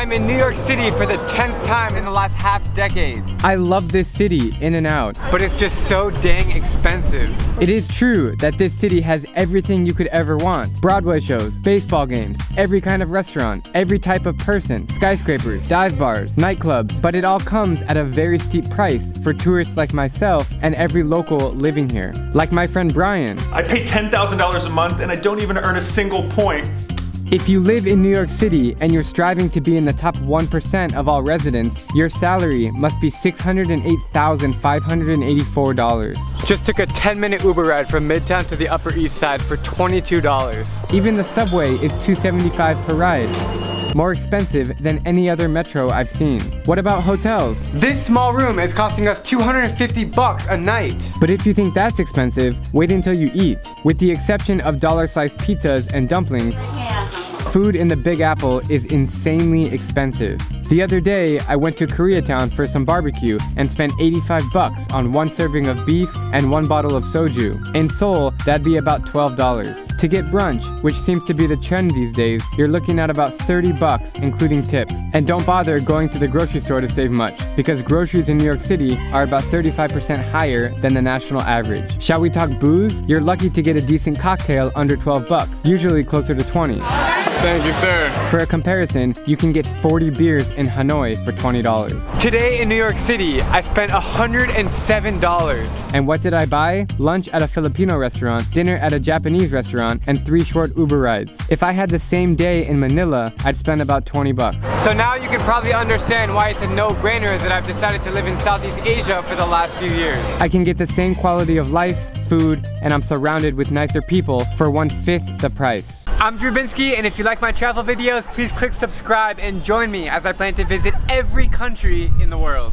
I'm in New York City for the 10th time in the last half decade. I love this city, in and out. But it's just so dang expensive. It is true that this city has everything you could ever want. Broadway shows, baseball games, every kind of restaurant, every type of person, skyscrapers, dive bars, nightclubs, but it all comes at a very steep price for tourists like myself and every local living here. Like my friend Brian. I pay $10,000 a month and I don't even earn a single point. If you live in New York City and you're striving to be in the top 1% of all residents, your salary must be $608,584. Just took a 10-minute Uber ride from Midtown to the Upper East Side for $22. Even the subway is $2.75 per ride. More expensive than any other metro I've seen. What about hotels? This small room is costing us $250 a night. But if you think that's expensive, wait until you eat. With the exception of dollar-sized pizzas and dumplings, food in the Big Apple is insanely expensive. The other day, I went to Koreatown for some barbecue and spent $85 on one serving of beef and one bottle of soju. In Seoul, that'd be about $12. To get brunch, which seems to be the trend these days, you're looking at about $30, including tips. And don't bother going to the grocery store to save much, because groceries in New York City are about 35% higher than the national average. Shall we talk booze? You're lucky to get a decent cocktail under $12, usually closer to 20. Thank you, sir. For a comparison, you can get 40 beers in Hanoi for $20. Today in New York City, I spent $107. And what did I buy? Lunch at a Filipino restaurant, dinner at a Japanese restaurant, and 3 short Uber rides. If I had the same day in Manila, I'd spend about $20. So now you can probably understand why it's a no-brainer that I've decided to live in Southeast Asia for the last few years. I can get the same quality of life, food, and I'm surrounded with nicer people for 1/5 the price. I'm Drew Binsky, and if you like my travel videos, please click subscribe and join me as I plan to visit every country in the world.